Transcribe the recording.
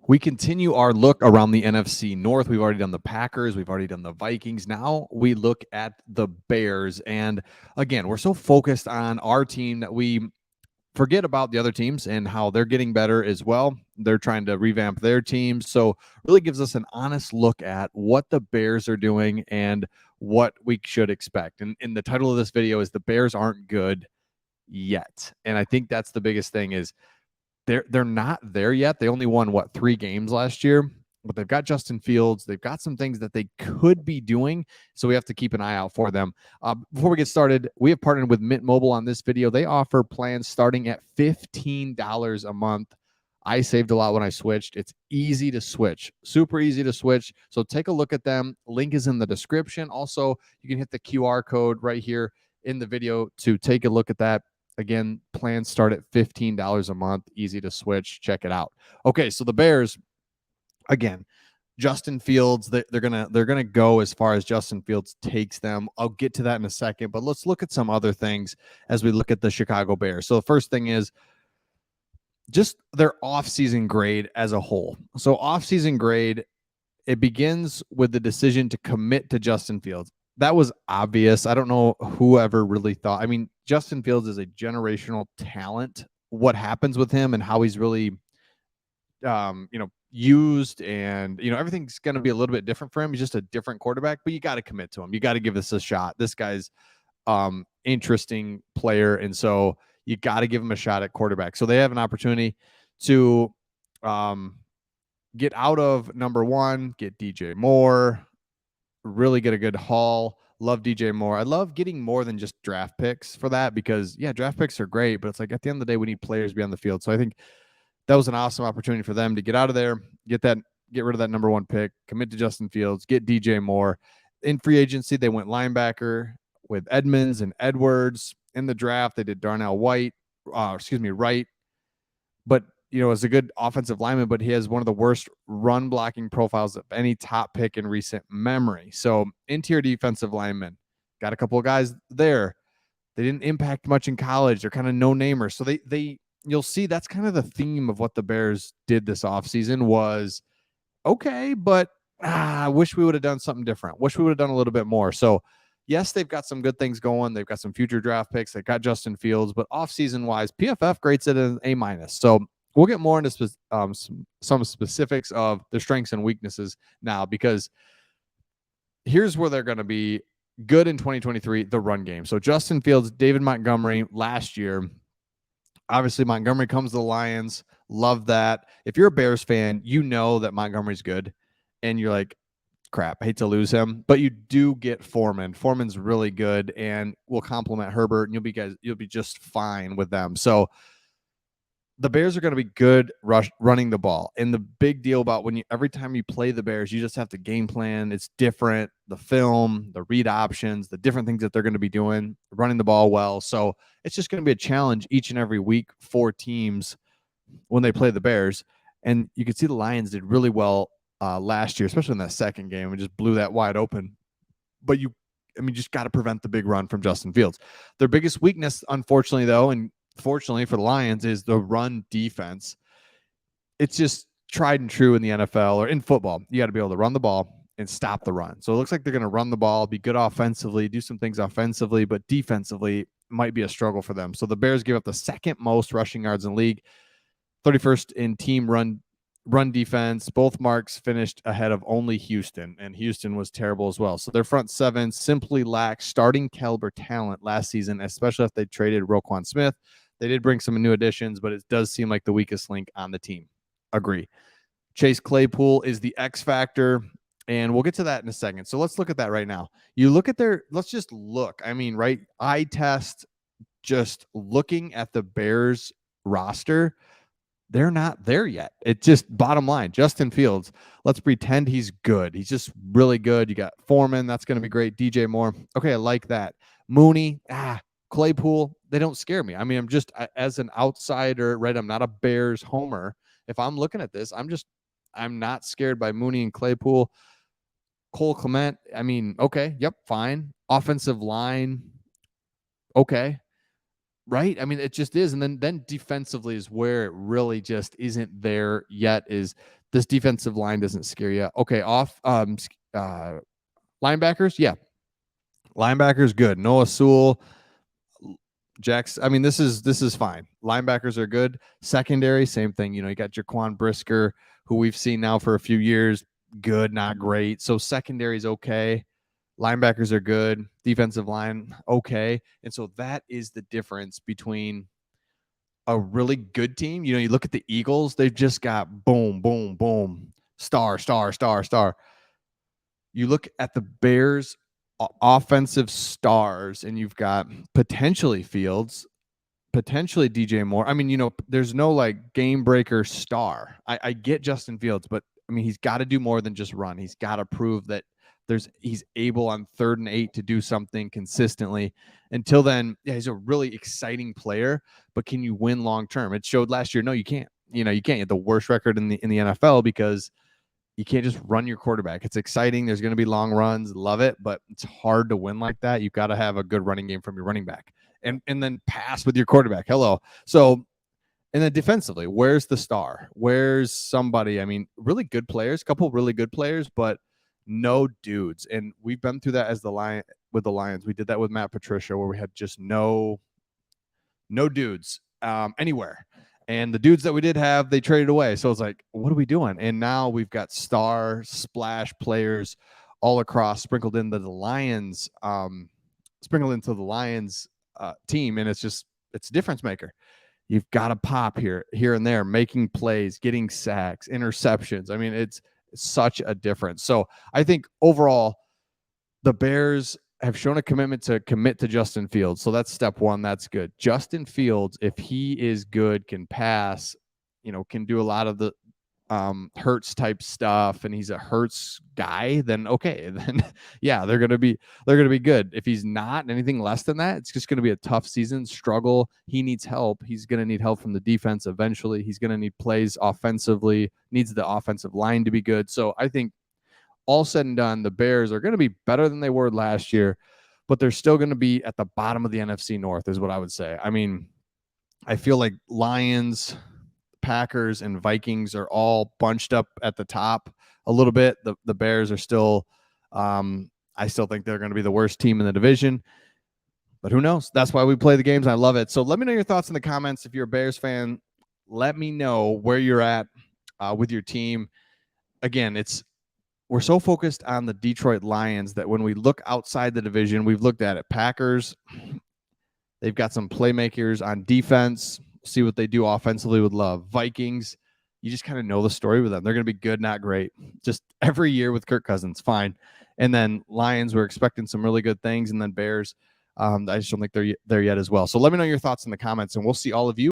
We continue our look around the NFC North. We've already done the Packers. We've already done the Vikings. Now we look at the Bears. And again, we're so focused on our team that we forget about the other teams and how they're getting better as well. They're trying to revamp their teams. So really gives us an honest look at what the Bears are doing and what we should expect. And the title of this video is "The Bears Aren't Good Yet." And I think that's the biggest thing is they're not there yet. They only won 3 games last year, but they've got Justin Fields. They've got some things that they could be doing, so we have to keep an eye out for them. Before we get started, we have partnered with Mint Mobile on this video. They offer plans starting at $15 a month. I saved a lot when I switched. It's easy to switch, super easy to switch. So take a look at them. Link is in the description. Also, you can hit the QR code right here in the video to take a look at that. Again, plans start at $15 a month. Easy to switch. Check it out. Okay, so the Bears, again, Justin Fields, they're gonna go as far as Justin Fields takes them. I'll get to that in a second, but let's look at some other things as we look at the Chicago Bears. So the first thing is just their offseason grade as a whole. So offseason grade, it begins with the decision to commit to Justin Fields. That was obvious. I don't know whoever really thought. I mean, Justin Fields is a generational talent. What happens with him and how he's really, used, and everything's going to be a little bit different for him. He's just a different quarterback, but you got to commit to him. You got to give this a shot. This guy's interesting player, and so you got to give him a shot at quarterback. So they have an opportunity to get out of number one, get DJ Moore, really get a good haul. Love DJ Moore. I love getting more than just draft picks for that because, yeah, draft picks are great, but it's like at the end of the day, we need players to be on the field. So I think that was an awesome opportunity for them to get out of there, get rid of that number one pick, commit to Justin Fields, get DJ Moore. In free agency, they went linebacker with Edmonds and Edwards. In the draft, they did Darnell Wright. But is a good offensive lineman, but he has one of the worst run blocking profiles of any top pick in recent memory. So interior defensive lineman, got a couple of guys there. They didn't impact much in college. They're kind of no-namers. So you'll see that's kind of the theme of what the Bears did this offseason was, okay, but I wish we would have done something different. Wish we would have done a little bit more. So yes, they've got some good things going. They've got some future draft picks. They got Justin Fields, but offseason wise, PFF grades it an A-. So we'll get more into some specifics of their strengths and weaknesses now, because here's where they're going to be good in 2023, the run game. So Justin Fields, David Montgomery last year. Obviously, Montgomery comes to the Lions. Love that. If you're a Bears fan, you know that Montgomery's good, and you're like, crap, I hate to lose him. But you do get Foreman. Foreman's really good and will complement Herbert, and you'll be just fine with them. So the Bears are going to be good running the ball. And the big deal about every time you play the Bears, you just have to game plan. It's different. The film, the read options, the different things that they're going to be doing, running the ball well. So it's just going to be a challenge each and every week for teams when they play the Bears. And you can see the Lions did really well last year, especially in that second game. We just blew that wide open. But you just got to prevent the big run from Justin Fields. Their biggest weakness, unfortunately, though, and fortunately for the Lions, is the run defense. It's just tried and true in the NFL or in football. You got to be able to run the ball and stop the run. So it looks like they're going to run the ball, be good offensively, do some things offensively, but defensively might be a struggle for them. So the Bears give up the second most rushing yards in the league, 31st in team run defense. Both marks finished ahead of only Houston, and Houston was terrible as well. So their front seven simply lacked starting caliber talent last season, especially if they traded Roquan Smith. They did bring some new additions, but it does seem like the weakest link on the team. Agree. Chase Claypool is the X factor, and we'll get to that in a second. So let's look at that right now. Let's just look. Right? Eye test, just looking at the Bears roster, they're not there yet. It's just bottom line. Justin Fields, let's pretend he's good. He's just really good. You got Foreman. That's going to be great. DJ Moore. Okay, I like that. Mooney, Claypool, they don't scare me. I'm just, as an outsider, right? I'm not a Bears homer. If I'm looking at this, I'm not scared by Mooney and Claypool. Cole Clement, okay, yep, fine. Offensive line, okay. Right? It just is. And then defensively is where it really just isn't there yet, is this defensive line doesn't scare you. Okay, linebackers, yeah. Linebackers, good. Noah Sewell, Jax. I mean, this is fine. Linebackers are good. Secondary, same thing. You got Jaquan Brisker, who we've seen now for a few years. Good, not great. So secondary is okay. Linebackers are good. Defensive line, okay. And so that is the difference between a really good team. You look at the Eagles, they've just got boom, boom, boom, star, star, star, star. You look at the Bears offensive stars, and you've got potentially Fields, potentially DJ Moore. I mean, there's no like game breaker star. I get Justin Fields, but I mean, he's got to do more than just run. He's got to prove that he's able on 3rd and 8 to do something consistently. Until then, yeah, he's a really exciting player, but can you win long term? It showed last year. No, you can't. You can't. You have the worst record in the NFL because you can't just run your quarterback. It's exciting. There's going to be long runs. Love it, but it's hard to win like that. You've got to have a good running game from your running back and then pass with your quarterback. Hello. So, and then defensively, where's the star? Where's somebody? I mean, really good players, couple really good players, but no dudes. And we've been through that with the Lions. We did that with Matt Patricia, where we had just no dudes anywhere. And the dudes that we did have, they traded away. So it's like, what are we doing? And now we've got star splash players all across, sprinkled into the Lions team. And it's a difference maker. You've got to pop here and there, making plays, getting sacks, interceptions. I mean, it's such a difference. So I think overall, the Bears have shown a commitment to commit to Justin Fields. So that's step one. That's good. Justin Fields, if he is good, can pass, can do a lot of the Hurts type stuff, and he's a Hurts guy, then okay. Then yeah, they're gonna be good. If he's not anything less than that, it's just gonna be a tough season, struggle. He needs help. He's gonna need help from the defense eventually. He's gonna need plays offensively, needs the offensive line to be good. So I think all said and done, the Bears are going to be better than they were last year, but they're still going to be at the bottom of the NFC North, is what I would say. I mean, I feel like Lions, Packers, and Vikings are all bunched up at the top a little bit. The Bears are still, I still think they're going to be the worst team in the division, but who knows? That's why we play the games. I love it. So let me know your thoughts in the comments. If you're a Bears fan, let me know where you're at with your team. Again, we're so focused on the Detroit Lions that when we look outside the division, we've looked at it. Packers, they've got some playmakers on defense. See what they do offensively with Love. Vikings, you just kind of know the story with them. They're going to be good, not great. Just every year with Kirk Cousins, fine. And then Lions, we're expecting some really good things. And then Bears, I just don't think they're there yet as well. So let me know your thoughts in the comments, and we'll see all of you